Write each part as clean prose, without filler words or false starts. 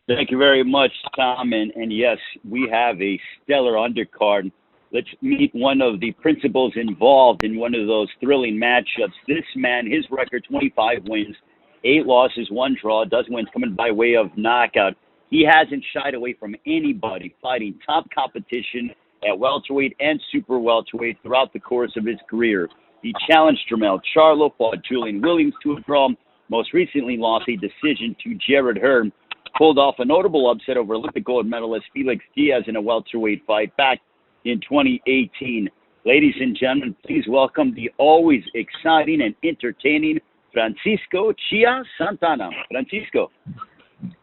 Thank you very much, Tom. And yes, we have a stellar undercard. Let's meet one of the principals involved in one of those thrilling matchups. This man, his record 25 wins, 8 losses, 1 draw, dozen wins coming by way of knockout. He hasn't shied away from anybody, fighting top competition at welterweight and super welterweight throughout the course of his career. He challenged Jermall Charlo, fought Julian Williams to a draw, most recently lost a decision to Jared Hearn, pulled off a notable upset over Olympic gold medalist Felix Diaz in a welterweight fight back in 2018. Ladies and gentlemen, please welcome the always exciting and entertaining Francisco Chia Santana. Francisco.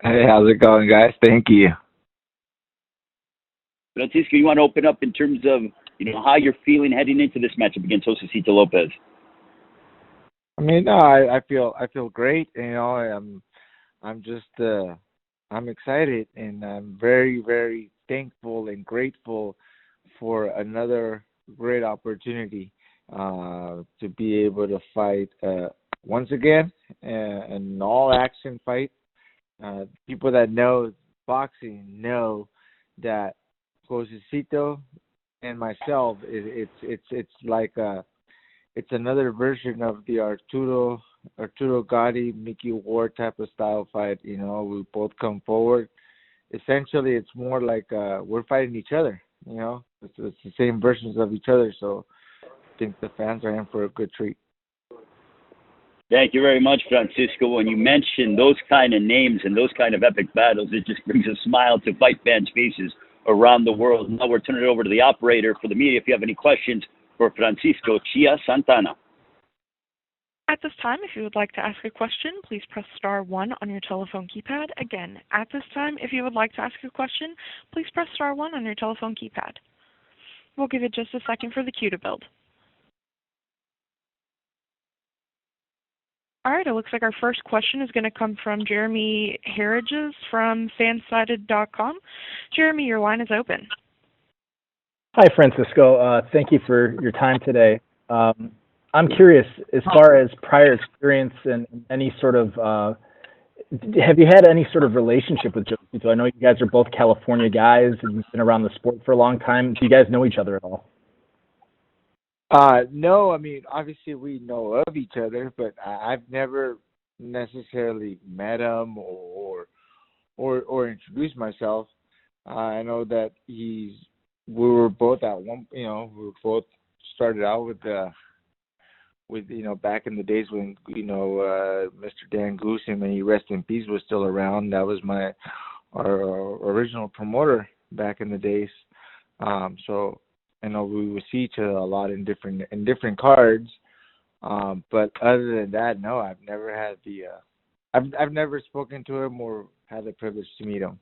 Hey, how's it going, guys? Thank you. Francisco, you want to open up in terms of how you're feeling heading into this matchup against Josesito Lopez? I mean, no, I feel great. I'm just I'm excited, and I'm very, very thankful and grateful for another great opportunity to be able to fight once again an all-action fight. People that know boxing know that Josesito and myself, it's like it's another version of the Arturo Gotti, Mickey Ward type of style fight. We both come forward. Essentially, it's more like we're fighting each other. It's the same versions of each other. So I think the fans are in for a good treat. Thank you very much, Francisco. When you mention those kind of names and those kind of epic battles, it just brings a smile to fight fans' faces around the world. Now we're turning it over to the operator for the media. If you have any questions for Francisco Chia Santana. At this time, if you would like to ask a question, please press star 1 on your telephone keypad. Again, at this time, if you would like to ask a question, please press star 1 on your telephone keypad. We'll give it just a second for the queue to build. All right, it looks like our first question is going to come from Jeremy Harridges from Fansided.com. Jeremy, your line is open. Hi, Francisco. Thank you for your time today. I'm curious, as far as prior experience and any sort of, have you had any sort of relationship with Josesito? I know you guys are both California guys and you've been around the sport for a long time. Do you guys know each other at all? No, I mean, obviously we know of each other, but I've never necessarily met him or introduced myself. I know that we were both at one, we were both started out with back in the days when Mr. Dan Goosen, may he rest in peace, was still around. That was our original promoter back in the days. So I know we would see each other a lot in different cards. But other than that, no, I've never had I've never spoken to him or had the privilege to meet him.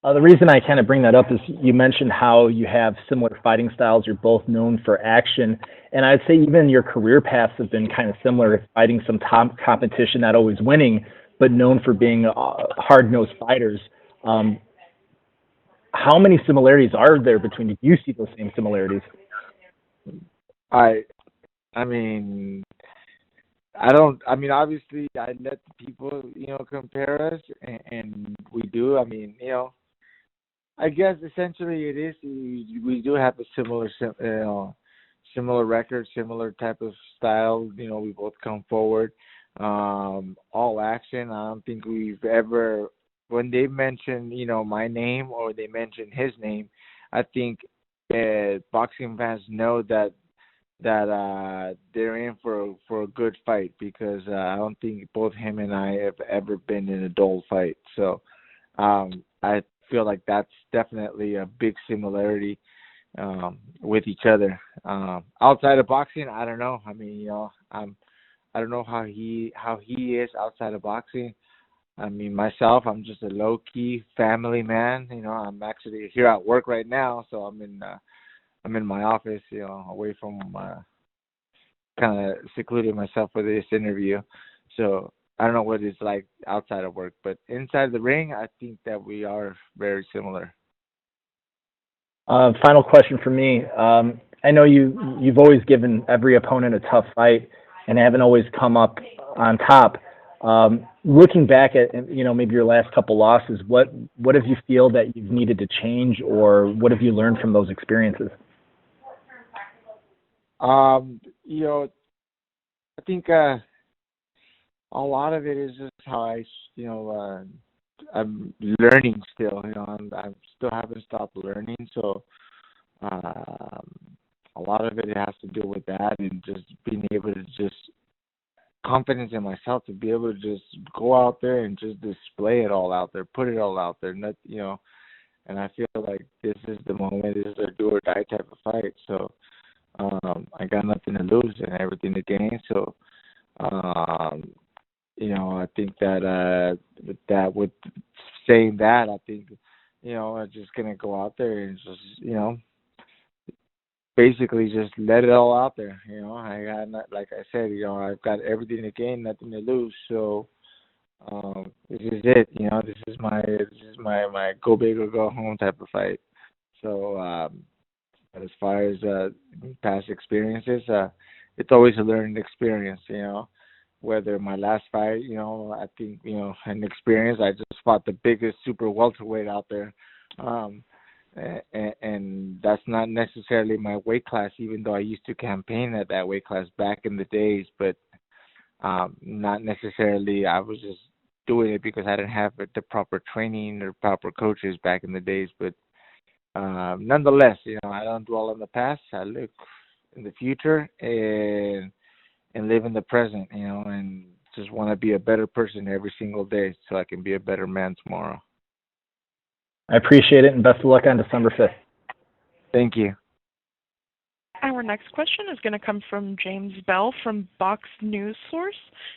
The reason I kind of bring that up is you mentioned how you have similar fighting styles. You're both known for action. And I'd say even your career paths have been kind of similar, fighting some top competition, not always winning, but known for being hard-nosed fighters. How many similarities are there between you? Do you see those same similarities? I mean, obviously, I let the people, compare us, and we do. I mean, I guess essentially it is. We do have a similar record, similar type of style. We both come forward, all action. I don't think we've ever, when they mention, my name or they mention his name, I think boxing fans know that they're in for a good fight, because I don't think both him and I have ever been in a dull fight. So I feel like that's definitely a big similarity with each other. Outside of boxing, I don't know. I mean, I don't know how he is outside of boxing. I mean, myself, I'm just a low-key family man. I'm actually here at work right now, so I'm in my office, away from kind of secluding myself for this interview. So I don't know what it's like outside of work, but inside the ring, I think that we are very similar. Final question for me. I know you've always given every opponent a tough fight and haven't always come up on top. Looking back at, maybe your last couple losses, what have you feel that you've needed to change, or what have you learned from those experiences? I think a lot of it is just how I'm learning still. I still haven't stopped learning, so a lot of it has to do with that, and just being able to just confidence in myself to be able to just go out there and just display it all out there, put it all out there. Not, and I feel like this is the moment. This is a do or die type of fight. So I got nothing to lose and everything to gain. So I think that with saying that, I think I'm just gonna go out there and just basically just let it all out there. I got, like I said, I've got everything to gain, nothing to lose. So this is it. This is my go big or go home type of fight. So but as far as past experiences, it's always a learning experience. Whether my last fight, I think an experience. I just fought the biggest super welterweight out there. And that's not necessarily my weight class, even though I used to campaign at that weight class back in the days, but not necessarily. I was just doing it because I didn't have the proper training or proper coaches back in the days. But nonetheless, I don't dwell on the past. I look in the future and live in the present, and just want to be a better person every single day so I can be a better man tomorrow. I appreciate it, and best of luck on December 5th. Thank you. Our next question is going to come from James Bell from Box News Source.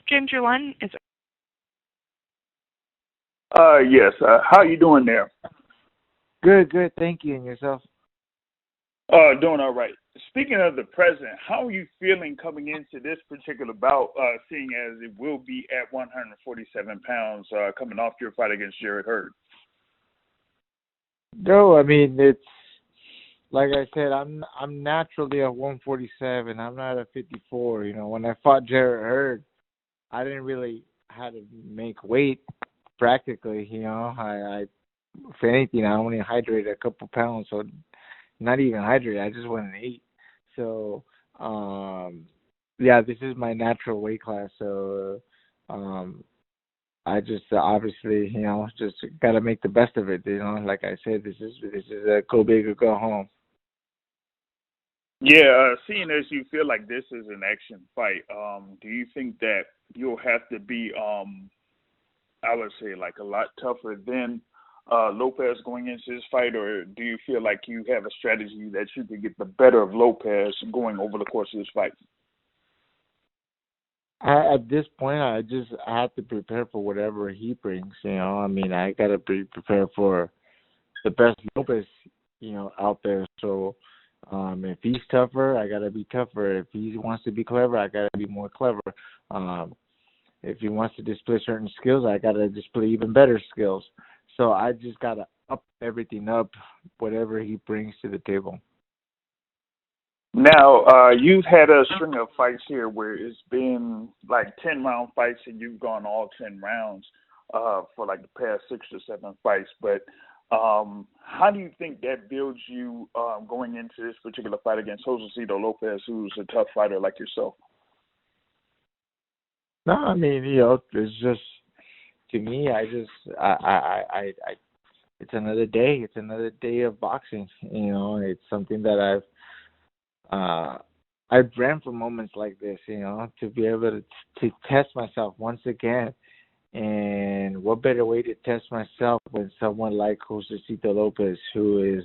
James, your line is Yes. How you doing there? Good. Thank you. And yourself? Doing all right. Speaking of the present, how are you feeling coming into this particular bout, seeing as it will be at 147 pounds, coming off your fight against Jarrett Hurd? No, I mean, it's like I said, I'm naturally at 147. I'm not at 54. When I fought Jarrett Hurd, I didn't really have to make weight practically. I if anything, I only hydrated a couple pounds, so not even hydrated. I just went and ate. So, this is my natural weight class. So, I just obviously, just got to make the best of it. Like I said, this is a go big or go home. Yeah, seeing as you feel like this is an action fight, do you think that you'll have to be, I would say, like a lot tougher than Lopez going into this fight, or do you feel like you have a strategy that you could get the better of Lopez going over the course of this fight? At this point, I have to prepare for whatever he brings. I mean, I gotta be prepared for the best Lopez, out there. So, if he's tougher, I gotta be tougher. If he wants to be clever, I gotta be more clever. If he wants to display certain skills, I gotta display even better skills. So I just gotta up everything up, whatever he brings to the table. Now, you've had a string of fights here where it's been like 10-round fights, and you've gone all 10 rounds for like the past 6 to 7 fights. But how do you think that builds you going into this particular fight against Josesito Lopez, who's a tough fighter like yourself? No, I mean, it's just, to me, I it's another day. It's another day of boxing. It's something that I've dreamt for moments like this, to be able to test myself once again. And what better way to test myself than someone like Josesito Lopez, who is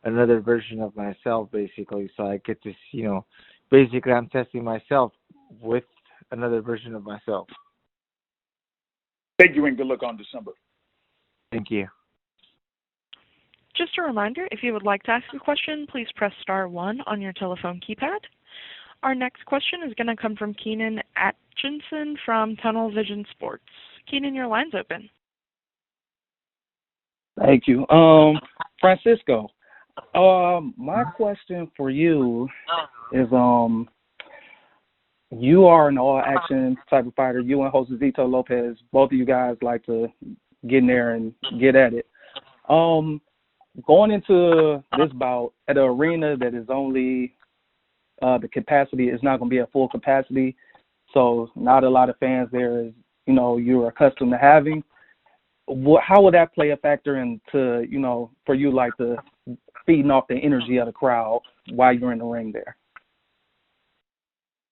another version of myself, basically. So I get to, basically I'm testing myself with another version of myself. Thank you, and good luck on December. Thank you. Just a reminder, if you would like to ask a question, please press star 1 on your telephone keypad. Our next question is going to come from Keenan Atkinson from Tunnel Vision Sports. Keenan, your line's open. Thank you. Francisco, my question for you is, you are an all-action type of fighter. You and Josesito Lopez, both of you guys like to get in there and get at it. Going into this bout at an arena that is only the capacity is not going to be at full capacity, so not a lot of fans there as you're accustomed to having. How would that play a factor into for you, like the feeding off the energy of the crowd while you're in the ring there?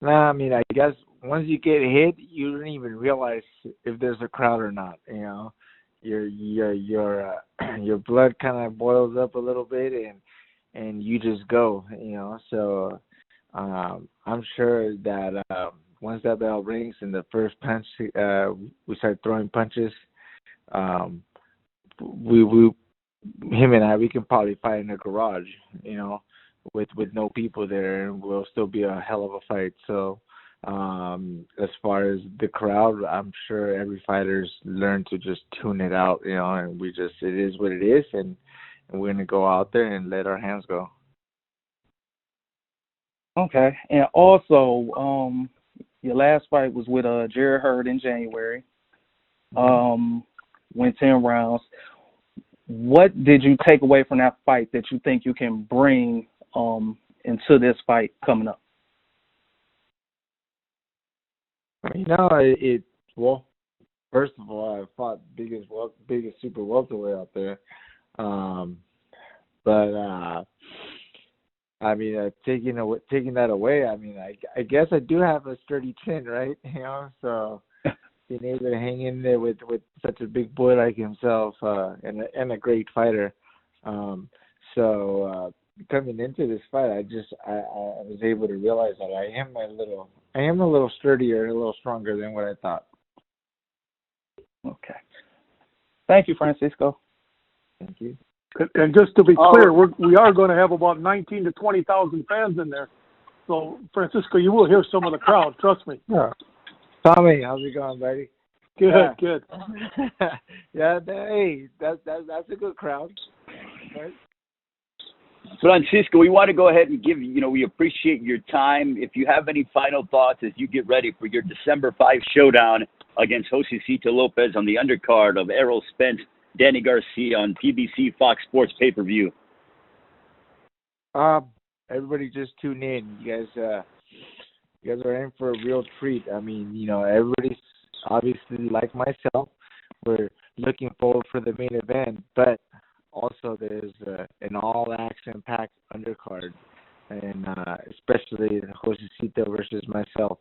Nah, I mean, I guess once you get hit, you don't even realize if there's a crowd or not. Your blood kind of boils up a little bit, and you just go. So I'm sure that once that bell rings and the first punch, we start throwing punches. Him and I, we can probably fight in a garage, with no people there, and we'll still be a hell of a fight. So, as far as the crowd, I'm sure every fighter's learned to just tune it out, and it is what it is, and we're gonna go out there and let our hands go. Okay, and also, your last fight was with Jared Hurd in January. Went 10 rounds. What did you take away from that fight that you think you can bring into this fight coming up? Well, first of all, I fought biggest super welterweight out there. Taking that away, I guess I do have a sturdy chin, right? So being able to hang in there with such a big boy like himself, and a great fighter. Coming into this fight, I was able to realize that I am a little sturdier and a little stronger than what I thought. Okay. Thank you, Francisco. Thank you. And just to be clear, we are going to have about 19 to 20,000 fans in there. So, Francisco, you will hear some of the crowd. Trust me. Yeah. Tommy, how's it going, buddy? Good, yeah. Good. Yeah, hey, that's a good crowd. Right? Francisco, we want to go ahead and we appreciate your time. If you have any final thoughts as you get ready for your December 5 showdown against Josesito Lopez on the undercard of Errol Spence, Danny Garcia on PBC Fox Sports pay-per-view. Everybody just tune in. You guys are in for a real treat. Everybody's obviously like myself. We're looking forward for the main event, but also there's an all-action-packed undercard, and especially Josesito versus myself.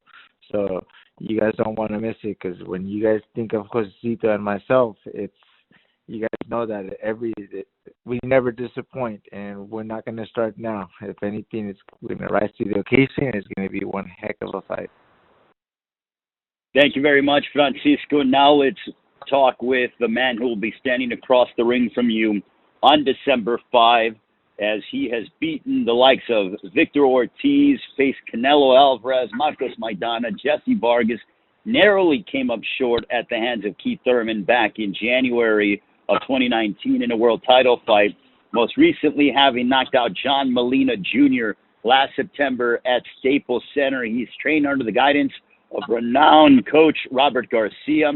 So you guys don't want to miss it, because when you guys think of Josesito and myself, you guys know that we never disappoint, and we're not going to start now. If anything, we're going to rise to the occasion. It's going to be one heck of a fight. Thank you very much, Francisco. Now let's talk with the man who will be standing across the ring from you on December 5, as he has beaten the likes of Victor Ortiz, faced Canelo Alvarez, Marcos Maidana, Jesse Vargas, narrowly came up short at the hands of Keith Thurman back in January of 2019 in a world title fight, most recently having knocked out John Molina Jr. last September at Staples Center. He's trained under the guidance of renowned coach Robert Garcia.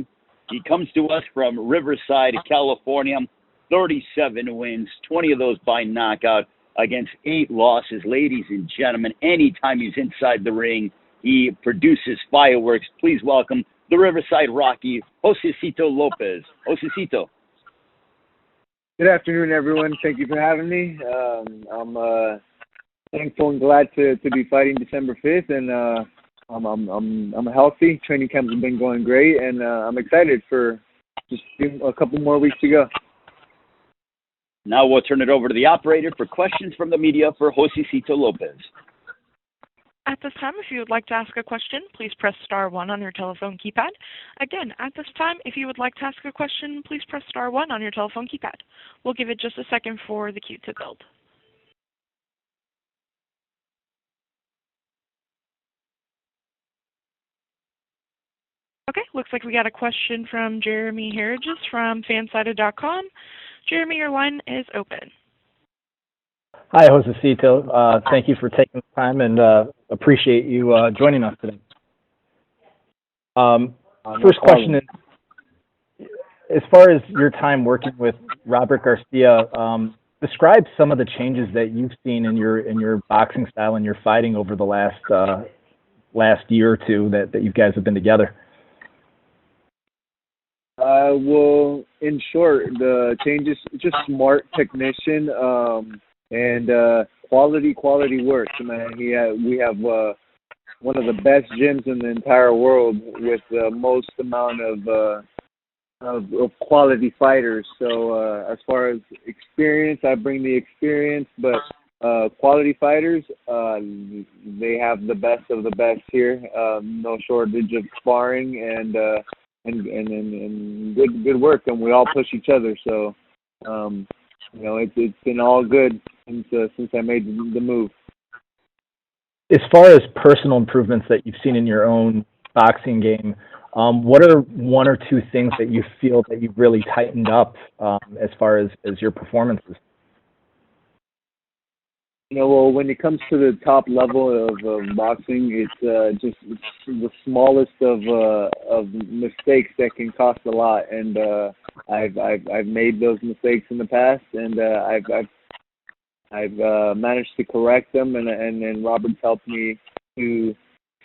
He comes to us from Riverside, California, 37 wins, 20 of those by knockout against 8 losses. Ladies and gentlemen, anytime he's inside the ring, he produces fireworks. Please welcome the Riverside Rocky, Josesito Lopez. Josesito. Good afternoon, everyone. Thank you for having me. I'm thankful and glad to be fighting December 5th, and I'm healthy. Training camps have been going great, and I'm excited for just a couple more weeks to go. Now we'll turn it over to the operator for questions from the media for Josesito Lopez. At this time, if you would like to ask a question, please press star 1 on your telephone keypad. Again, at this time, if you would like to ask a question, please press star 1 on your telephone keypad. We'll give it just a second for the queue to build. Okay, looks like we got a question from Jeremy Harriges from fansided.com. Jeremy, your line is open. Hi, Josesito. Thank you for taking the time, and appreciate you joining us today. First question is, as far as your time working with Robert Garcia, describe some of the changes that you've seen in your boxing style and your fighting over the last year or two that you guys have been together. Well, in short, the changes, just smart technician, and quality work. Man, we have one of the best gyms in the entire world with the most amount of quality fighters. So as far as experience, I bring the experience, but quality fighters, they have the best of the best here. No shortage of sparring and good work, and we all push each other. So it's been all good since I made the move. As far as personal improvements that you've seen in your own boxing game, what are one or two things that you feel that you've really tightened up as far as your performances? Well, when it comes to the top level of boxing, it's the smallest of mistakes that can cost a lot, and I've made those mistakes in the past, and I've managed to correct them, and Robert's helped me to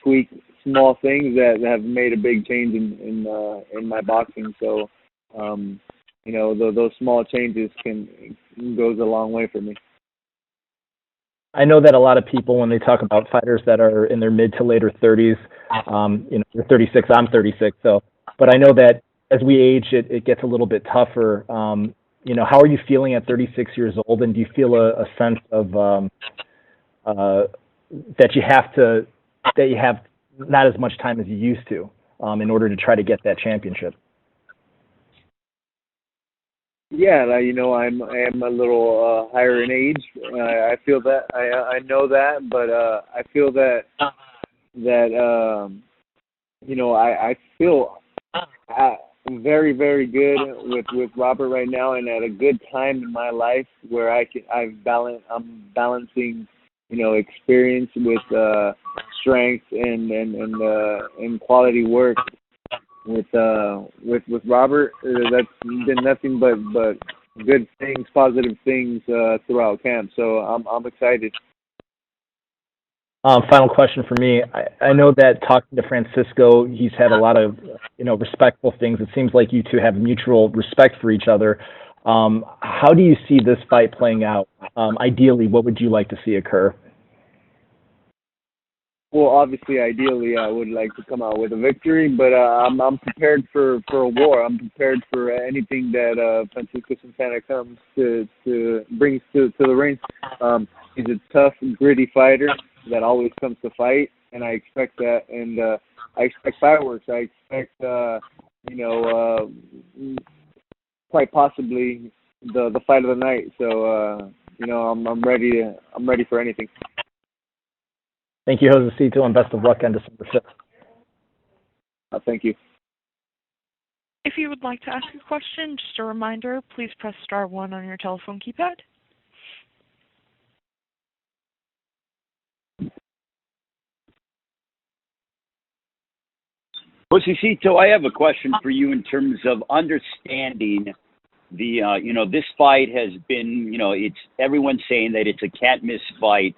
tweak small things that have made a big change in my boxing. So, those small changes goes a long way for me. I know that a lot of people, when they talk about fighters that are in their mid to later 30s, you're 36, I'm 36, but I know that as we age, it gets a little bit tougher. How are you feeling at 36 years old, and do you feel a sense of that you have not as much time as you used to in order to try to get that championship? Yeah, I am a little higher in age. I feel that. I know that, but I feel that I feel very, very good with Robert right now, and at a good time in my life where I'm balancing experience with strength and quality work. With Robert, that's been nothing but good things, positive things throughout camp. So I'm excited. Final question for me. I know that talking to Francisco, he's had a lot of respectful things. It seems like you two have mutual respect for each other. How do you see this fight playing out? Ideally, what would you like to see occur? Well, obviously, ideally, I would like to come out with a victory, but I'm prepared for a war. I'm prepared for anything that Francisco Santana comes brings to the ring. He's a tough, gritty fighter that always comes to fight, and I expect that. And I expect fireworks. I expect, quite possibly the fight of the night. So, I'm ready. I'm ready for anything. Thank you, Josesito, and best of luck on December 5th. Thank you. If you would like to ask a question, just a reminder, please press star 1 on your telephone keypad. Josesito, I have a question for you in terms of understanding this fight has been, it's everyone's saying that it's a can't-miss fight.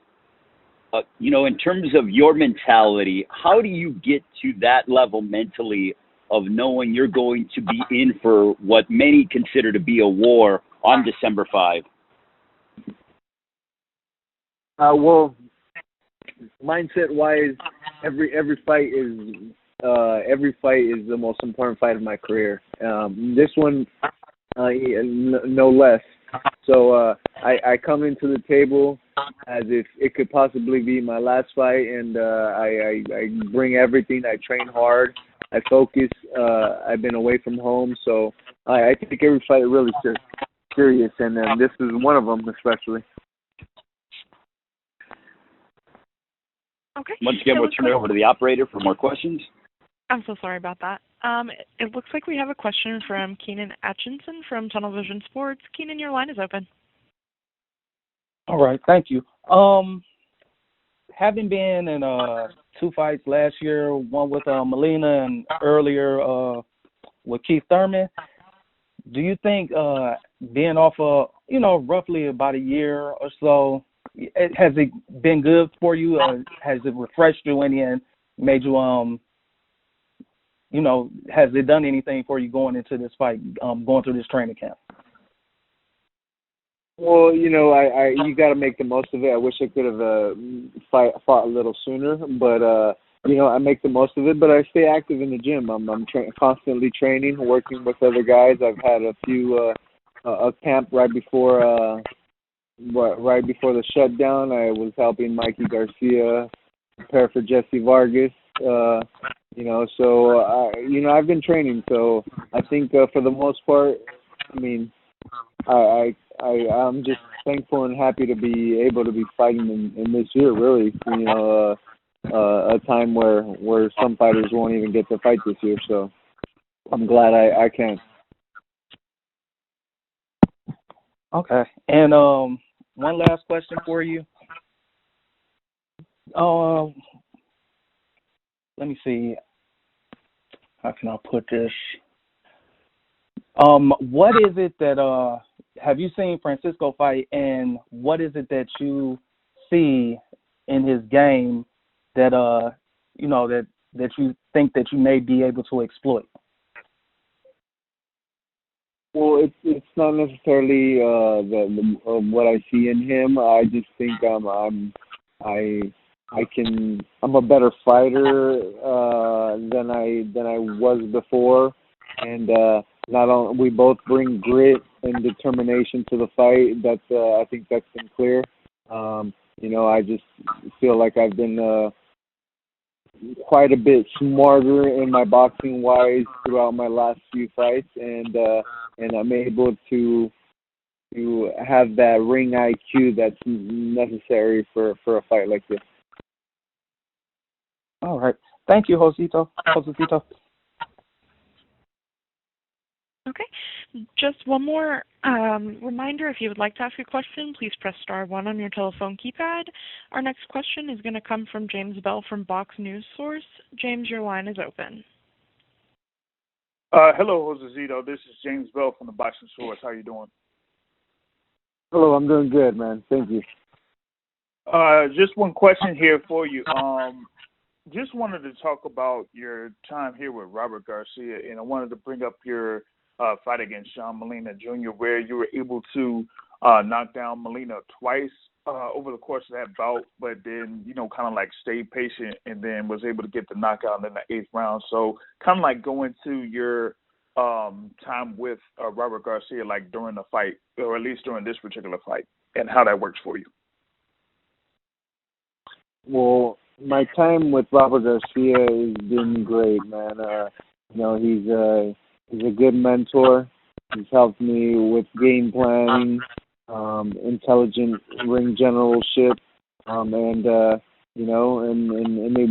In terms of your mentality, how do you get to that level mentally of knowing you're going to be in for what many consider to be a war on December 5? Well, mindset-wise, every fight is the most important fight of my career. This one, no less. So I come into the table as if it could possibly be my last fight, and I bring everything. I train hard. I focus. I've been away from home, so I take every fight really serious, and this is one of them especially. Okay. Once again, we'll turn it over to the operator for more questions. I'm so sorry about that. It looks like we have a question from Keenan Atchison from Tunnel Vision Sports. Keenan, your line is open. All right, thank you. Having been in 2 fights last year, one with Molina and earlier with Keith Thurman. Do you think being off roughly about a year or so, has it been good for you? Has it refreshed you any and made you, has it done anything for you going into this fight, going through this training camp? Well, you got to make the most of it. I wish I could have fought a little sooner, but I make the most of it. But I stay active in the gym. I'm constantly training, working with other guys. I've had a few a camp right before the shutdown. I was helping Mikey Garcia prepare for Jesse Vargas. I've been training. So I think for the most part, I'm just thankful and happy to be able to be fighting in this year, really. A time where some fighters won't even get to fight this year. So I'm glad I can. Okay. And one last question for you. Let me see. How can I put this? What is it that have you seen Francisco fight, and what is it that you see in his game that that you think that you may be able to exploit? Well, it's not necessarily what I see in him. I just think I'm a better fighter than I was before, and we both bring grit and determination to the fight. I think that's been clear. I just feel like I've been quite a bit smarter in my boxing wise throughout my last few fights, and I'm able to have that ring IQ that's necessary for a fight like this. All right. Thank you, Josesito. Okay. Just one more reminder, if you would like to ask a question, please press star 1 on your telephone keypad. Our next question is going to come from James Bell from Box News Source. James, your line is open. Hello, Josesito. This is James Bell from the Box News Source. How you doing? Hello, I'm doing good, man. Thank you. Just one question here for you. Just wanted to talk about your time here with Robert Garcia, and I wanted to bring up your fight against Sean Molina Jr., where you were able to knock down Molina twice over the course of that bout, but then, kind of like stayed patient and then was able to get the knockout in the 8th round. So kind of like going to your time with Robert Garcia, like during the fight, or at least during this particular fight, and how that works for you. Well, my time with Robert Garcia has been great, man. He's a good mentor. He's helped me with game planning, intelligent ring generalship, and they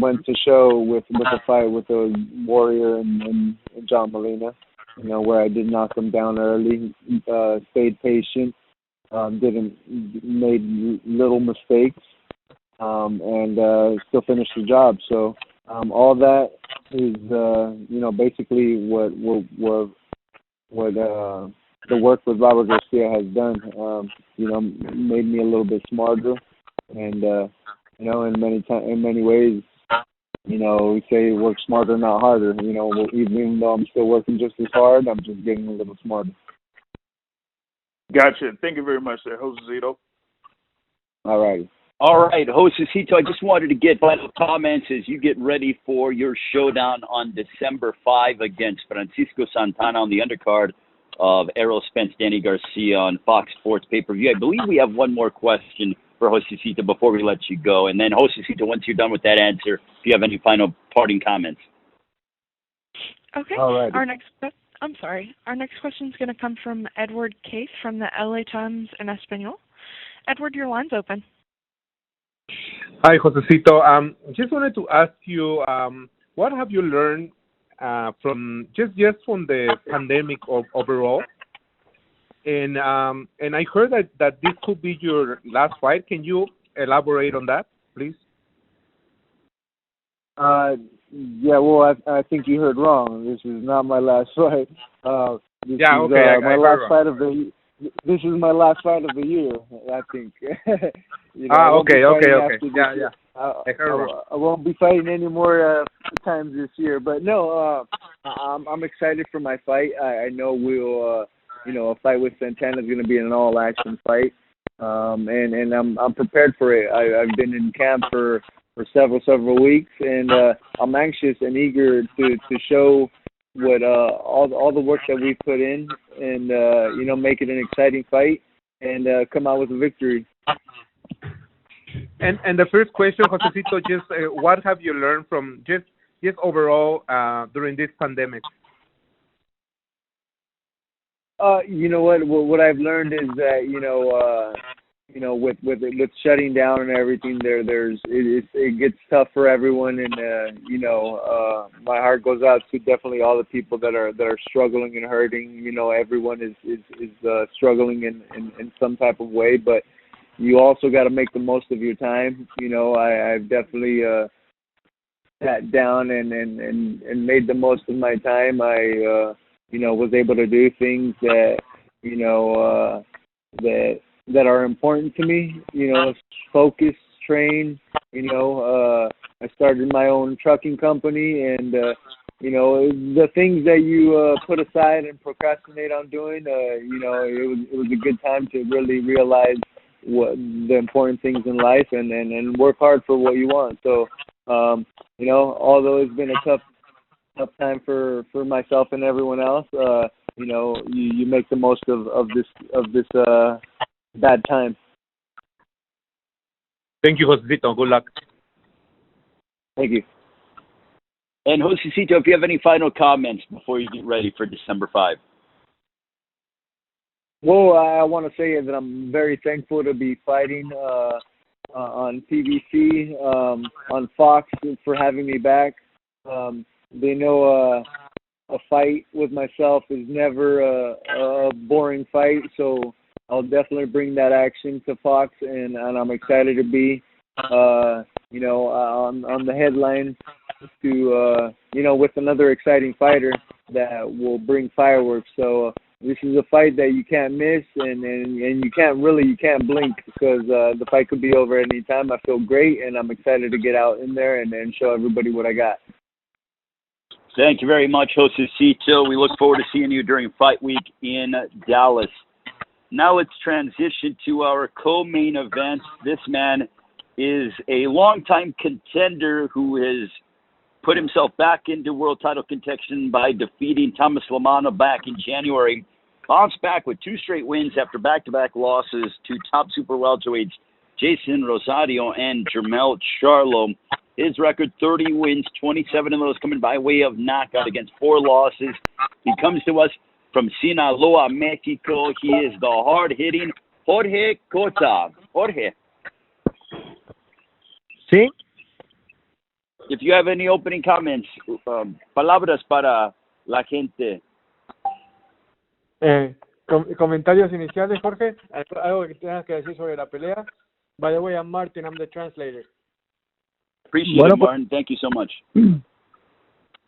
went to show with the fight with the Warrior and John Molina, where I did knock him down early, stayed patient, made little mistakes, and still finished the job. So all that is basically what the work with Robert Garcia has done. Made me a little bit smarter, and in many ways, we say work smarter, not harder. Even though I'm still working just as hard, I'm just getting a little smarter. Gotcha. Thank you very much, there, Josesito. All right. All right, Josesito, I just wanted to get final comments as you get ready for your showdown on December 5 against Francisco Santana on the undercard of Errol Spence Garcia on Fox Sports pay-per-view. I believe we have one more question for Josesito before we let you go. And then, Josesito, once you're done with that answer, if you have any final parting comments. Okay. All right. Our next question is going to come from Edward Case from the LA Times in Espanol. Edward, your line's open. Hi, Josesito. Just wanted to ask you, what have you learned from just from the pandemic overall? And I heard that this could be your last fight. Can you elaborate on that, please? Yeah, well, I think you heard wrong. This is not my last fight. This Yeah, is okay, my I last heard fight of the. This is my last fight of the year. I think. I won't okay, be okay, fighting okay. after this Yeah, year. I heard wrong. I won't be fighting any more times this year. But no, I'm excited for my fight. I know we'll, a fight with Santana is going to be an all-action fight, and I'm prepared for it. I've been in camp for several weeks, and I'm anxious and eager to show what all the work that we've put in, and make it an exciting fight and come out with a victory. And the first question, Josecito, just what have you learned from just overall during this pandemic? You know what I've learned is that with shutting down and everything, it gets tough for everyone, and my heart goes out to definitely all the people that are struggling and hurting. Everyone is struggling in some type of way, but you also got to make the most of your time. I've definitely sat down and made the most of my time. I was able to do things that that are important to me, focus, train, I started my own trucking company, and, the things that you put aside and procrastinate on doing, it was a good time to really realize what the important things in life and work hard for what you want. So, although it's been a tough time for myself and everyone else, you make the most of this bad time. Thank you, Josecito. Good luck. Thank you. And Josecito, if you have any final comments before you get ready for December 5. Well, I want to say that I'm very thankful to be fighting on PBC, on Fox for having me back. They know a fight with myself is never a boring fight, so I'll definitely bring that action to Fox, and I'm excited to be, on the headline to, with another exciting fighter that will bring fireworks. So this is a fight that you can't miss, and you can't blink, because the fight could be over at any time. I feel great, and I'm excited to get out in there and show everybody what I got. Thank you very much, Josecito. We look forward to seeing you during fight week in Dallas. Now let's transition to our co-main event. This man is a longtime contender who has put himself back into world title contention by defeating Thomas Lamano back in January. Bounced back with 2 straight wins after back-to-back losses to top super welterweights Jason Rosario and Jermall Charlo. His record, 30 wins, 27 of those coming by way of knockout against 4 losses. He comes to us from Sinaloa, Mexico. He is the hard-hitting Jorge Cota. Jorge. Sí. If you have any opening comments, palabras para la gente. Comentarios iniciales, Jorge. Algo que tengas que decir sobre la pelea. By the way, I'm Martin. I'm the translator. Appreciate it, Martin. Thank you so much.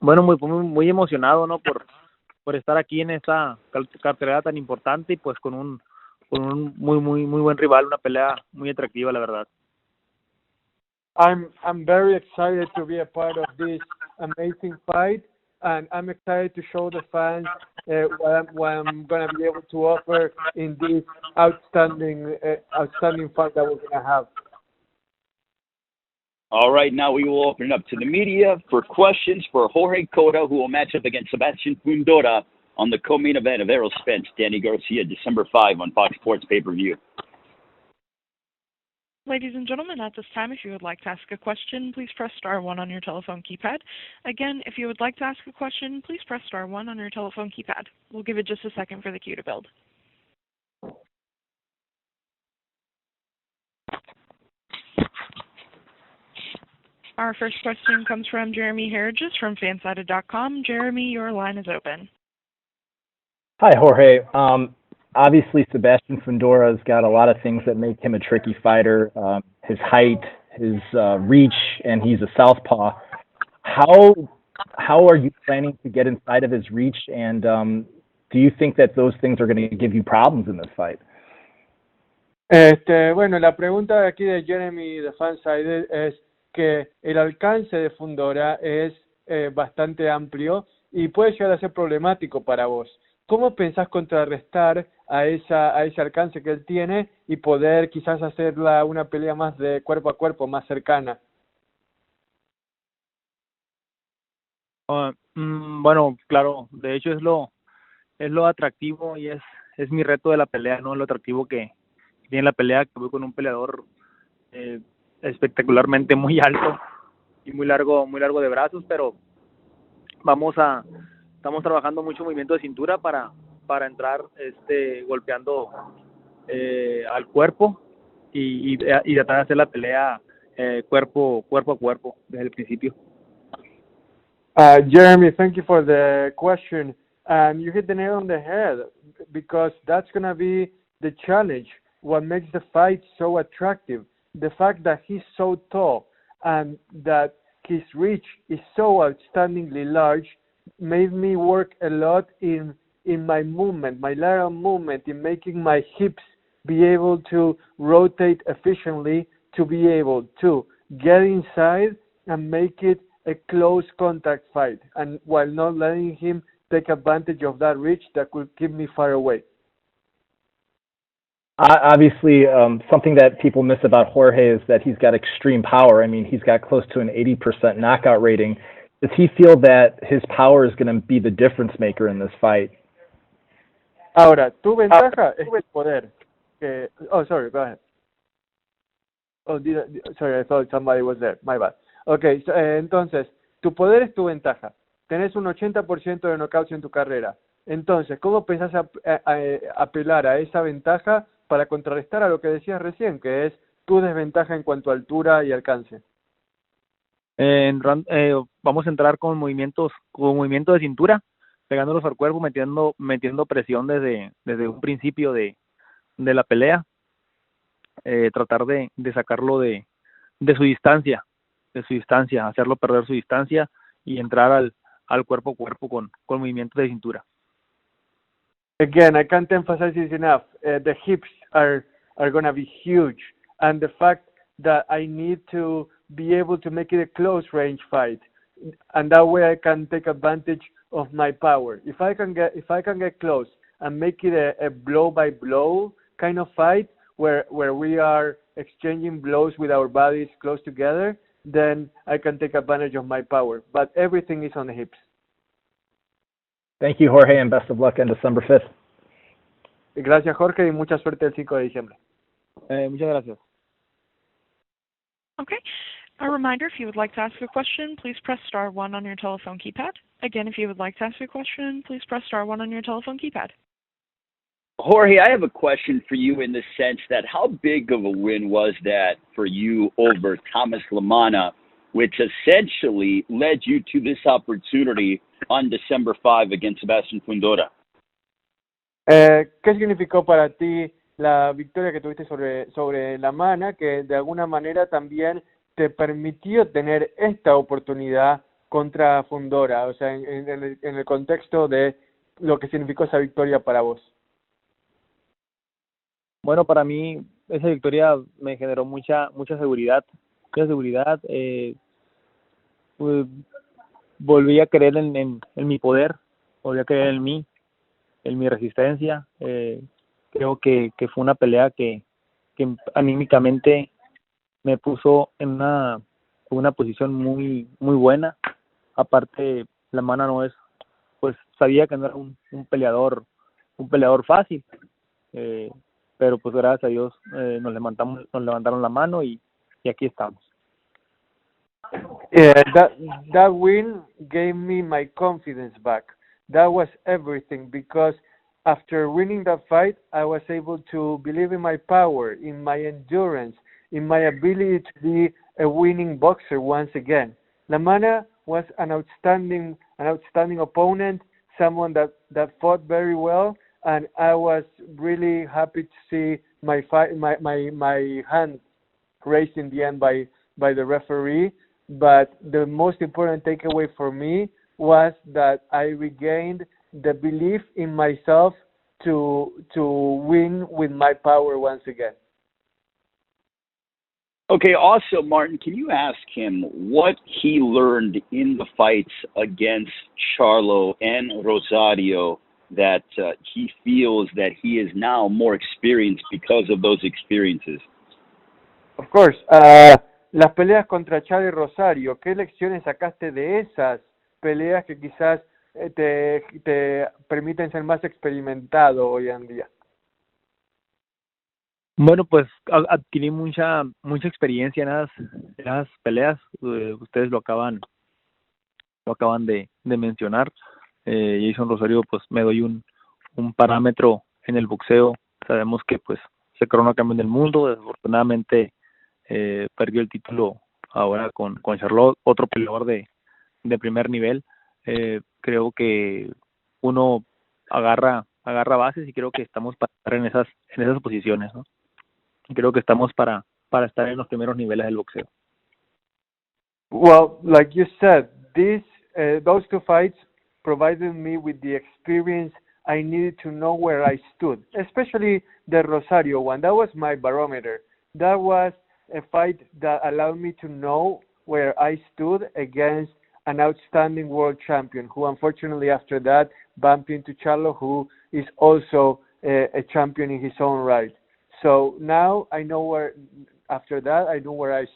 Bueno, muy emocionado, ¿no? Por estar aquí en esta cartelera tan importante y pues con un muy buen rival, una pelea muy atractiva, la verdad. I'm very excited to be a part of this amazing fight, and I'm excited to show the fans what I'm going to be able to offer in this outstanding fight that we're going to have. All right, now we will open it up to the media for questions for Jorge Cota, who will match up against Sebastian Fundora on the co-main event of Errol Spence, Danny Garcia, December 5 on Fox Sports pay-per-view. Ladies and gentlemen, at this time, if you would like to ask a question, please press star 1 on your telephone keypad. Again, if you would like to ask a question, please press star 1 on your telephone keypad. We'll give it just a second for the queue to build. Our first question comes from Jeremy Harridges from Fansided.com. Jeremy, your line is open. Hi, Jorge. Obviously, Sebastian Fundora's got a lot of things that make him a tricky fighter. His height, his reach, and he's a southpaw. how are you planning to get inside of his reach, and do you think that those things are going to give you problems in this fight? Bueno, la pregunta de aquí de Jeremy de Fanside es que el alcance de Fundora es bastante amplio y puede llegar a ser problemático para vos. ¿Cómo pensás contrarrestar a ese alcance que él tiene y poder quizás hacerla una pelea más de cuerpo a cuerpo, más cercana? Bueno, claro, de hecho es lo atractivo y es mi reto de la pelea, ¿no? Lo atractivo que tiene la pelea, que voy con un peleador espectacularmente muy alto y muy largo de brazos, pero estamos trabajando mucho movimiento de cintura para entrar golpeando al cuerpo y tratar de hacer la pelea cuerpo a cuerpo desde el principio. Jeremy, thank you for the question. You hit the nail on the head because that's going to be the challenge. What makes the fight so attractive, the fact that he's so tall and that his reach is so outstandingly large, made me work a lot in my movement, my lateral movement, in making my hips be able to rotate efficiently, to be able to get inside and make it a close contact fight, and while not letting him take advantage of that reach that could keep me far away. Obviously, something that people miss about Jorge is that he's got extreme power. I mean, he's got close to an 80% knockout rating. Does he feel that his power is going to be the difference maker in this fight? Ahora, tu ventaja es tu poder. Oh, sorry, go ahead. Oh, sorry, I thought somebody was there. My bad. Okay, entonces, tu poder es tu ventaja. Tenés un 80% de knockouts en tu carrera. Entonces, ¿cómo pensás apelar a esa ventaja para contrarrestar a lo que decías recién, que es tu desventaja en cuanto a altura y alcance? Vamos a entrar con movimiento de cintura, pegándolos al cuerpo, metiendo presión desde un principio de la pelea, tratar de sacarlo de su distancia, hacerlo perder su distancia y entrar al cuerpo a cuerpo con movimientos de cintura. Again, I can't emphasize this enough. The hips are going to be huge, and the fact that I need to be able to make it a close range fight, and that way I can take advantage of my power. If I can get close and make it a blow by blow kind of fight where we are exchanging blows with our bodies close together, then I can take advantage of my power. But everything is on the hips. Thank you, Jorge, and best of luck on December 5th. Gracias, Jorge, y mucha suerte el 5 de diciembre. Muchas gracias. Okay. A reminder, if you would like to ask a question, please press star 1 on your telephone keypad. Again, if you would like to ask a question, please press star 1 on your telephone keypad. Jorge, I have a question for you in the sense that how big of a win was that for you over Thomas Lamana, which essentially led you to this opportunity on December 5 against Sebastian Fundora? ¿Qué significó para ti la victoria que tuviste sobre Lamana, que de alguna manera también te permitió tener esta oportunidad contra Fundora? O sea, en el contexto de lo que significó esa victoria para vos. Bueno, para mí esa victoria me generó mucha seguridad. Pues, volví a creer en mi poder, volví a creer en mí, en mi resistencia. Creo que fue una pelea que anímicamente me puso en una posición muy buena. Aparte, la mano no es, pues sabía que no era un peleador fácil, pero pues gracias a Dios nos levantaron la mano y aquí estamos. Yeah, that win gave me my confidence back. That was everything, because after winning that fight, I was able to believe in my power, in my endurance, in my ability to be a winning boxer once again. Lamana was an outstanding opponent, someone that fought very well, and I was really happy to see my hand raised in the end by the referee. but the most important takeaway for me was that I regained the belief in myself to win with my power once again. Okay, also, Martin, can you ask him what he learned in the fights against Charlo and Rosario that he feels that he is now more experienced because of those experiences? Of course. Las peleas contra Charlo y Rosario, ¿qué lecciones sacaste de esas peleas que quizás te permiten ser más experimentado hoy en día? Bueno, pues adquirí mucha experiencia en las peleas. Ustedes lo acaban de mencionar. Jason Rosario, pues me doy un parámetro en el boxeo. Sabemos que pues se coronó campeón del mundo. Desafortunadamente perdió el título ahora con Charlo, otro peleador de primer nivel. Creo que uno agarra bases y creo que estamos para estar en esas posiciones, ¿no? Creo que estamos para estar en los primeros niveles del boxeo. Well, like you said, those two fights provided me with the experience I needed to know where I stood, especially the Rosario one. That was my barometer. That was a fight that allowed me to know where I stood against an outstanding world champion, who unfortunately after that bumped into Charlo, who is also a champion in his own right. So now I know where I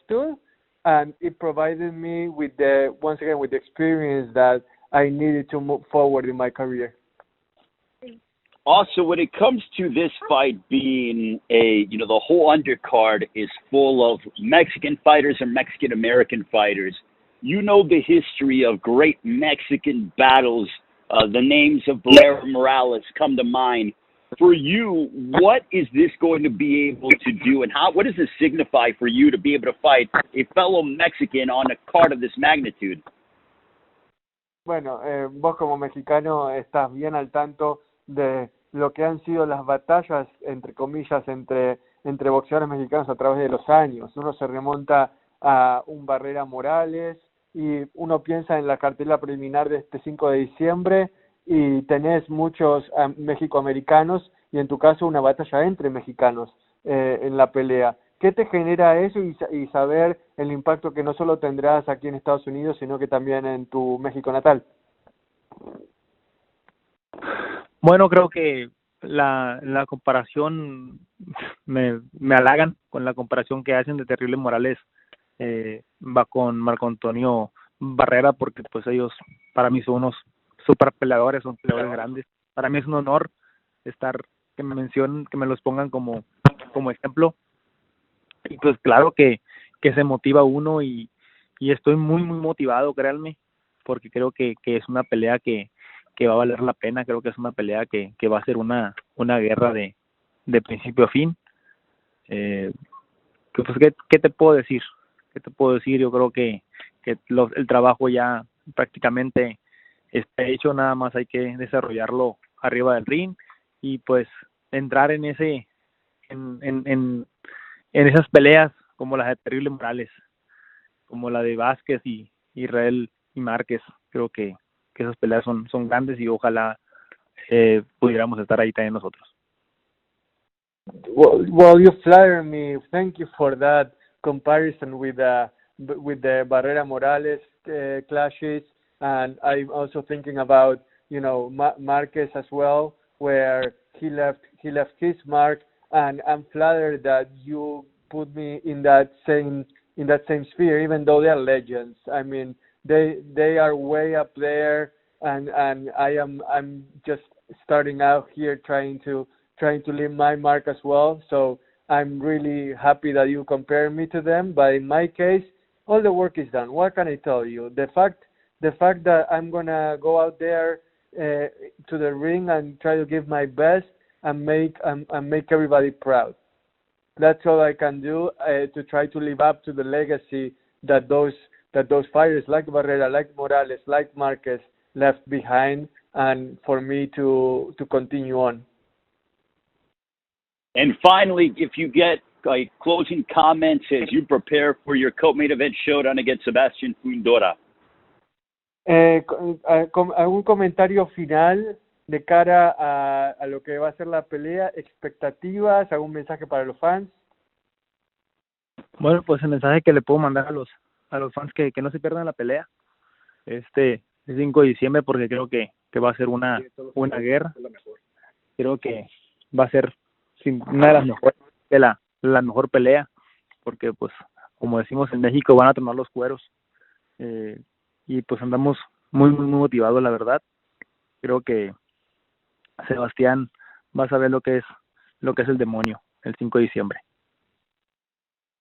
stood, and it provided me with the experience that I needed to move forward in my career. Also, when it comes to this fight being the whole undercard is full of Mexican fighters and Mexican-American fighters. You know the history of great Mexican battles. The names of Blair Morales come to mind. For you, what is this going to be able to do, and what does this signify for you to be able to fight a fellow Mexican on a card of this magnitude? Bueno, vos como mexicano estás bien al tanto de lo que han sido las batallas, entre comillas, entre boxeadores mexicanos a través de los años. Uno se remonta a un Barrera Morales y uno piensa en la cartelera preliminar de este 5 de diciembre y tenés muchos mexicoamericanos y en tu caso una batalla entre mexicanos en la pelea. ¿Qué te genera eso y saber el impacto que no solo tendrás aquí en Estados Unidos, sino que también en tu México natal? Bueno, creo que la comparación me halagan con la comparación que hacen de Terrible Morales va con Marco Antonio Barrera, porque pues ellos para mí son unos super peleadores, son peleadores grandes. Para mí es un honor que me mencionen, que me los pongan como ejemplo. Y pues claro que se motiva uno y estoy muy motivado, créanme, porque creo que es una pelea que va a valer la pena. Creo que es una pelea que va a ser una guerra de principio a fin. ¿Qué te puedo decir? Yo creo que el trabajo ya prácticamente está hecho, nada más hay que desarrollarlo arriba del ring y pues entrar en esas peleas como las de Terrible Morales, como la de Vázquez y Israel y Márquez. Creo que esas peleas son grandes y ojalá pudiéramos estar ahí también nosotros. Well, you flatter me. Thank you for that comparison with the Barrera Morales clashes, and I'm also thinking about Marquez as well, where he left his mark, and I'm flattered that you put me in that same sphere, even though they are legends. I mean, they are way up there, and I'm just starting out here trying to leave my mark as well. So I'm really happy that you compare me to them. But in my case, all the work is done. What can I tell you? The fact that I'm gonna go out there to the ring and try to give my best and make everybody proud. That's all I can do to try to live up to the legacy that those fighters like Barrera, like Morales, like Marquez left behind, and for me to continue on. And finally, if you get closing comments as you prepare for your co-main event showdown against Sebastian Fundora. ¿Algún comentario final de cara a lo que va a ser la pelea? ¿Expectativas? ¿Algún mensaje para los fans? Bueno, pues el mensaje que le puedo mandar a los fans que no se pierdan la pelea este 5 de diciembre, porque creo que va a ser una guerra. Creo que va a ser una de las mejores, la mejor pelea, porque pues como decimos en México, van a tomar los cueros, y pues andamos muy motivados, la verdad. Creo que Sebastián va a saber lo que es el demonio el 5 de diciembre.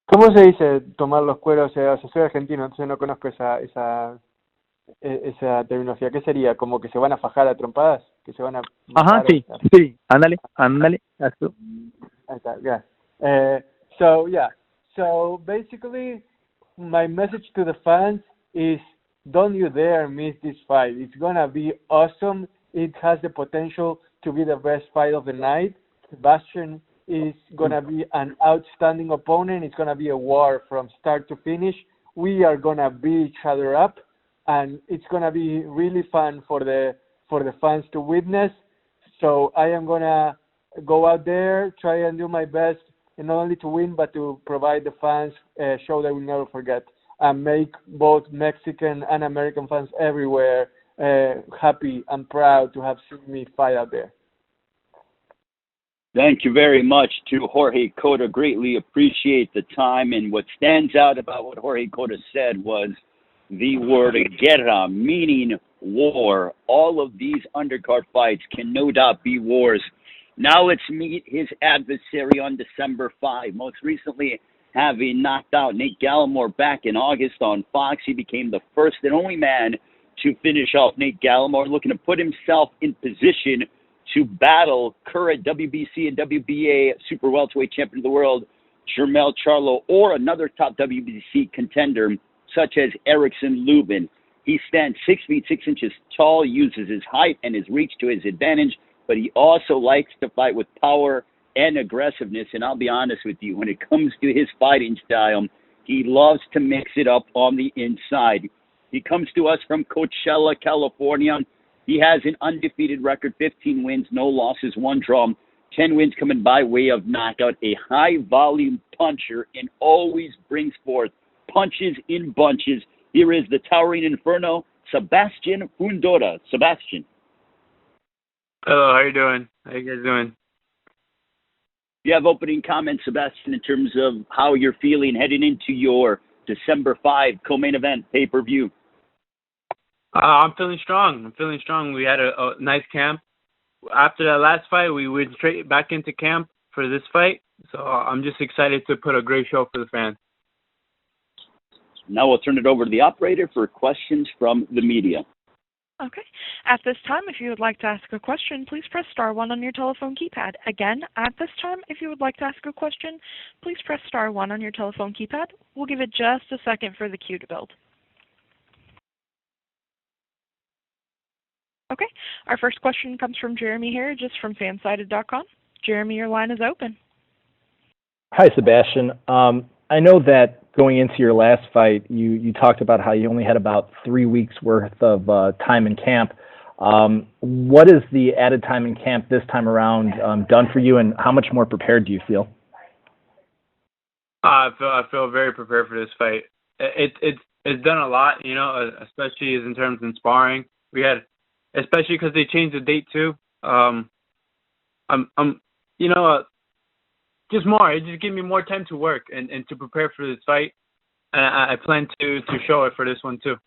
¿Cómo se dice tomar los cueros? O sea, soy argentino, entonces no conozco esa terminología. ¿Qué sería? ¿Como que se van a fajar a trompadas? ¿Que se van a Ajá, sí, ándale, eso. Ahí está, yeah. So basically, my message to the fans is, don't you dare miss this fight. It's gonna be awesome. It has the potential to be the best fight of the night. Sebastian is gonna be an outstanding opponent. It's gonna be a war from start to finish. We are gonna beat each other up, and it's gonna be really fun for the fans to witness. So I am gonna go out there, try and do my best, and not only to win, but to provide the fans a show that we'll never forget, and make both Mexican and American fans everywhere happy and proud to have seen me fight out there. Thank you very much to Jorge Cota. Greatly appreciate the time. And what stands out about what Jorge Cota said was the word guerra, meaning war. All of these undercard fights can no doubt be wars. Now let's meet his adversary on December 5. Most recently, having knocked out Nate Gallimore back in August on Fox, he became the first and only man to finish off Nate Gallimore, looking to put himself in position to battle current WBC and WBA super welterweight champion of the world, Jermall Charlo, or another top WBC contender such as Erickson Lubin. He stands 6 feet 6 inches tall, uses his height and his reach to his advantage, but he also likes to fight with power and aggressiveness. And I'll be honest with you, when it comes to his fighting style, he loves to mix it up on the inside. He comes to us from Coachella, California. He has an undefeated record, 15 wins, no losses, 1 draw, 10 wins coming by way of knockout, a high-volume puncher, and always brings forth punches in bunches. Here is the towering inferno, Sebastian Fundora. Sebastian. Hello, how you doing? How you guys doing? You have opening comments, Sebastian, in terms of how you're feeling heading into your December 5 co-main event pay-per-view. I'm feeling strong. We had a nice camp. After that last fight, we went straight back into camp for this fight. So I'm just excited to put a great show for the fans. Now we'll turn it over to the operator for questions from the media. Okay. At this time, if you would like to ask a question, please press star 1 on your telephone keypad. Again, at this time, if you would like to ask a question, please press star 1 on your telephone keypad. We'll give it just a second for the queue to build. Okay. Our first question comes from Jeremy here, just from fansided.com. Jeremy, your line is open. Hi, Sebastian. I know that going into your last fight, you talked about how you only had about 3 weeks worth of time in camp. What is the added time in camp this time around done for you, and how much more prepared do you feel? I feel very prepared for this fight. It's done a lot, you know, especially in terms of sparring. We had, especially because they changed the date too. Just more. It just gave me more time to work and to prepare for this fight. I plan to show it for this one too.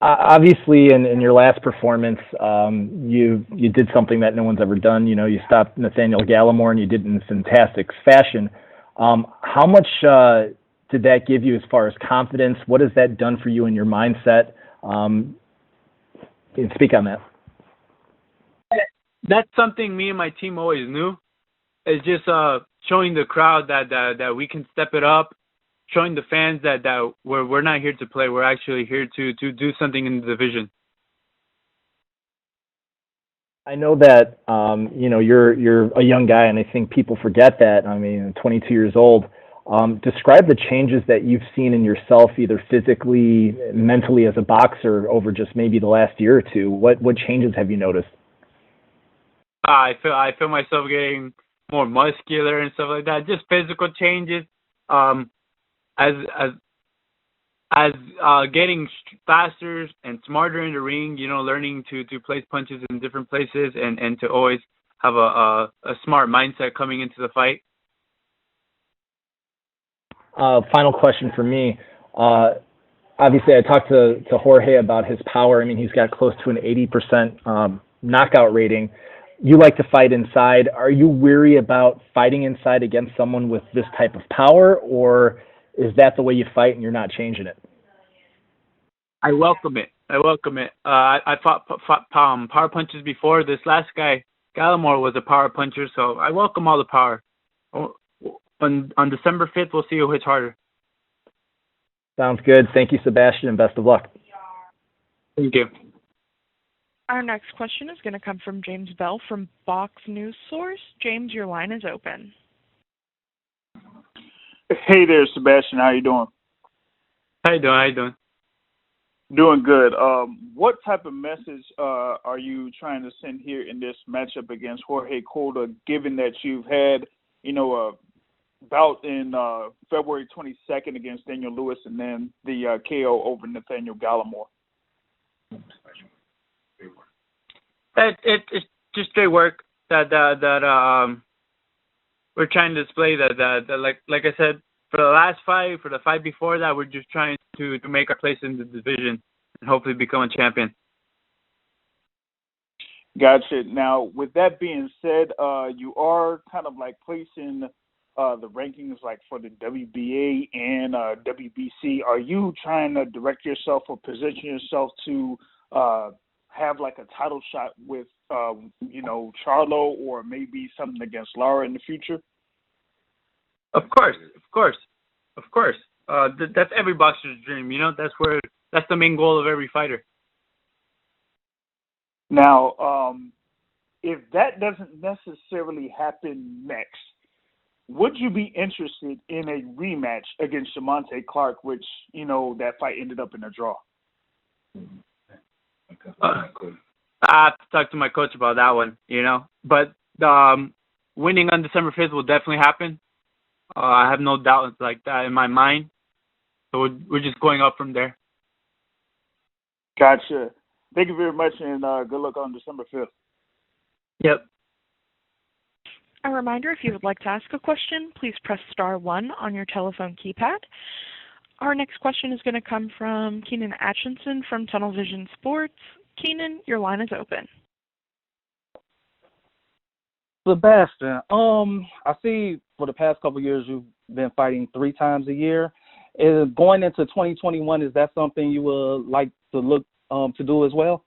Obviously, in your last performance, you did something that no one's ever done. You know, you stopped Nathaniel Gallimore, and you did it in fantastic fashion. How much did that give you as far as confidence? What has that done for you in your mindset? Speak on that. That's something me and my team always knew. It's just showing the crowd that we can step it up, showing the fans that we're not here to play. We're actually here to do something in the division. I know that you're a young guy, and I think people forget that. I mean, 22 years old. Describe the changes that you've seen in yourself, either physically, mentally, as a boxer over just maybe the last year or two. What changes have you noticed? I feel myself getting more muscular and stuff like that. Just physical changes. As getting faster and smarter in the ring. Learning to place punches in different places and to always have a smart mindset coming into the fight. Final question for me. Obviously, I talked to Jorge about his power. I mean, he's got close to an 80% knockout rating. You like to fight inside. Are you weary about fighting inside against someone with this type of power, or is that the way you fight and you're not changing it? I welcome it. I fought power punches before. This last guy, Gallimore, was a power puncher, so I welcome all the power. On December 5th, we'll see who hits harder. Sounds good. Thank you, Sebastian, and best of luck. Thank you. Our next question is going to come from James Bell from Box News Source. James, your line is open. Hey there, Sebastian. How you doing? How you doing? Doing good. What type of message are you trying to send here in this matchup against Jorge Cota, given that you've had, a bout in February 22nd against Daniel Lewis and then the KO over Nathaniel Gallimore? It's just straight work that we're trying to display that like I said, for the last fight, for the fight before that, we're just trying to make our place in the division and hopefully become a champion. Gotcha. Now, with that being said, you are kind of like placing the rankings like for the WBA and WBC. Are you trying to direct yourself or position yourself to have like a title shot with, Charlo or maybe something against Lara in the future? Of course. That's every boxer's dream. That's the main goal of every fighter. Now, if that doesn't necessarily happen next, would you be interested in a rematch against Jamonte Clark, which, that fight ended up in a draw? I have to talk to my coach about that one, But winning on December 5th will definitely happen. I have no doubt like that in my mind. So we're just going up from there. Gotcha. Thank you very much, and good luck on December 5th. Yep. A reminder, if you would like to ask a question, please press star 1 on your telephone keypad. Our next question is going to come from Keenan Atchison from Tunnel Vision Sports. Keenan, your line is open. Sebastian, I see for the past couple of years you've been fighting 3 times a year. Going into 2021, is that something you would like to look to do as well?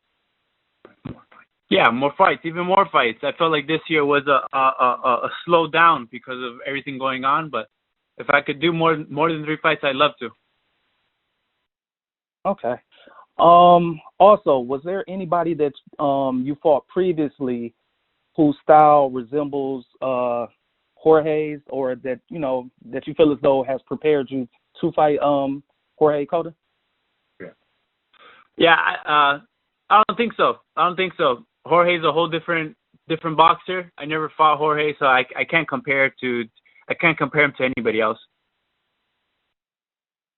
Yeah, more fights, even more fights. I felt like this year was a slow down because of everything going on, but if I could do more than 3 fights, I'd love to. Okay. Also, was there anybody that you fought previously whose style resembles Jorge's, or that that you feel as though has prepared you to fight Jorge Cota? Yeah, I don't think so. Jorge's a whole different boxer. I never fought Jorge, so I can't compare him to anybody else.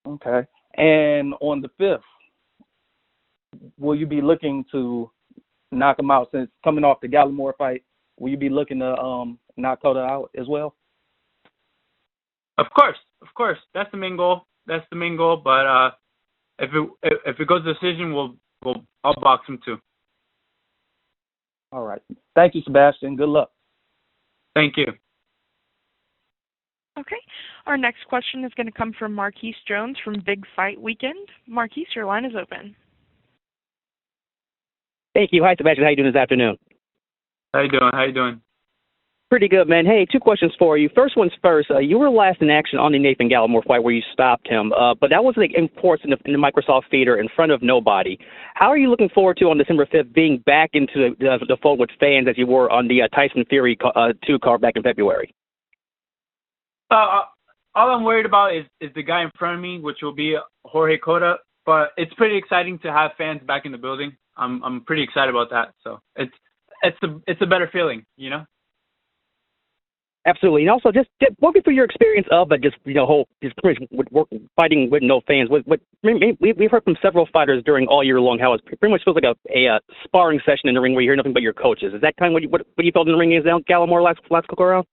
Okay. And on the 5th, will you be looking to knock him out? Since coming off the Gallimore fight, will you be looking to knock Cota out as well? Of course. That's the main goal. But if it goes to decision, I'll box him too. All right. Thank you, Sebastian. Good luck. Thank you. Okay. Our next question is going to come from Marquise Jones from Big Fight Weekend. Marquise, your line is open. Thank you. Hi, Sebastian. How you doing this afternoon? How you doing? Pretty good, man. Hey, two questions for you. First one's first. You were last in action on the Nathan Gallimore fight where you stopped him, but that was like in force in the Microsoft Theater in front of nobody. How are you looking forward to on December 5th being back into the fold with fans as you were on the Tyson Fury 2 card back in February? All I'm worried about is the guy in front of me, which will be Jorge Cota. But it's pretty exciting to have fans back in the building. I'm pretty excited about that. So it's a better feeling, you know. Absolutely, and also just walk me through your experience of just fighting with no fans. We've heard from several fighters during all year long how it pretty much feels like a sparring session in the ring where you hear nothing but your coaches. Is that kind of what you felt in the ring against Gallimore last go around?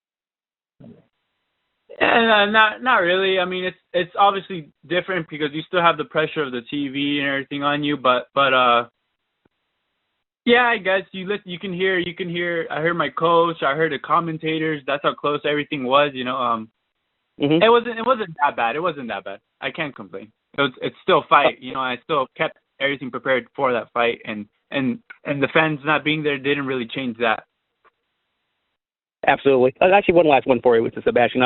Not really. I mean, it's obviously different because you still have the pressure of the TV and everything on you, but yeah, I guess you can hear. I heard my coach. I heard the commentators. That's how close everything was. You know, It wasn't that bad. It wasn't that bad. I can't complain. It's still a fight. You know, I still kept everything prepared for that fight, and the fans not being there didn't really change that. Absolutely. Actually, one last one for you, which is Sebastian.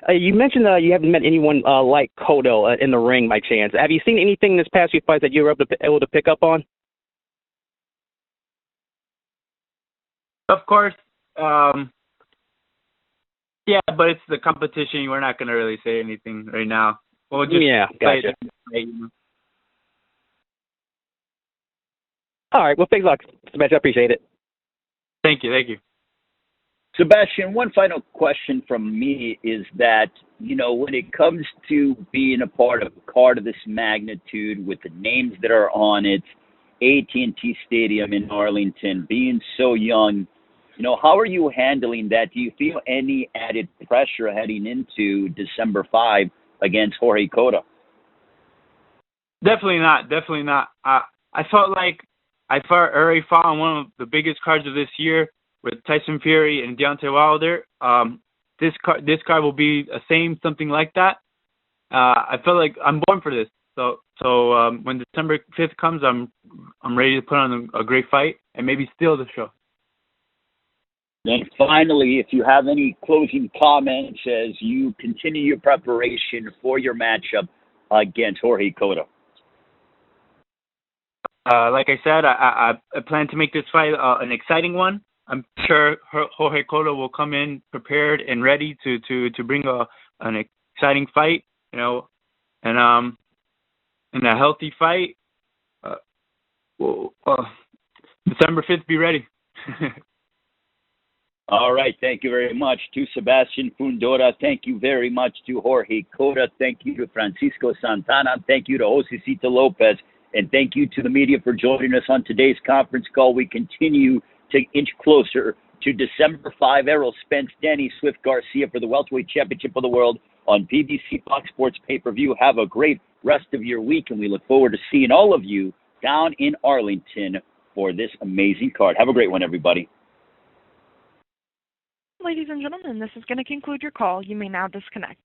You mentioned you haven't met anyone like Cotto in the ring by chance. Have you seen anything in this past few fights that you were able to pick up on? Of course. Yeah, but it's the competition. We're not going to really say anything right now. We'll just gotcha. play. All right. Well, thanks a lot, Sebastian. I appreciate it. Thank you. Sebastian, one final question from me is that, you know, when it comes to being a part of a card of this magnitude with the names that are on it, AT&T Stadium in Arlington, being so young, you know, how are you handling that? Do you feel any added pressure heading into December 5 against Jorge Cota? Definitely not. I felt like I already fought on one of the biggest cards of this year with Tyson Fury and Deontay Wilder. This card will be the same, something like that. I feel like I'm born for this. So when December 5th comes, I'm ready to put on a great fight and maybe steal the show. Then finally, if you have any closing comments as you continue your preparation for your matchup against Jorge Cota. Like I said, I plan to make this fight an exciting one. I'm sure Jorge Cota will come in prepared and ready to bring an exciting fight, you know, and in a healthy fight. December 5th, be ready. All right. Thank you very much to Sebastian Fundora. Thank you very much to Jorge Cota. Thank you to Francisco Santana. Thank you to Josesito Lopez. And thank you to the media for joining us on today's conference call. We continue to inch closer to December 5, Errol Spence, Danny Swift Garcia for the Welterweight Championship of the World on PBC Fox Sports Pay-Per-View. Have a great rest of your week, and we look forward to seeing all of you down in Arlington for this amazing card. Have a great one, everybody. Ladies and gentlemen, this is going to conclude your call. You may now disconnect.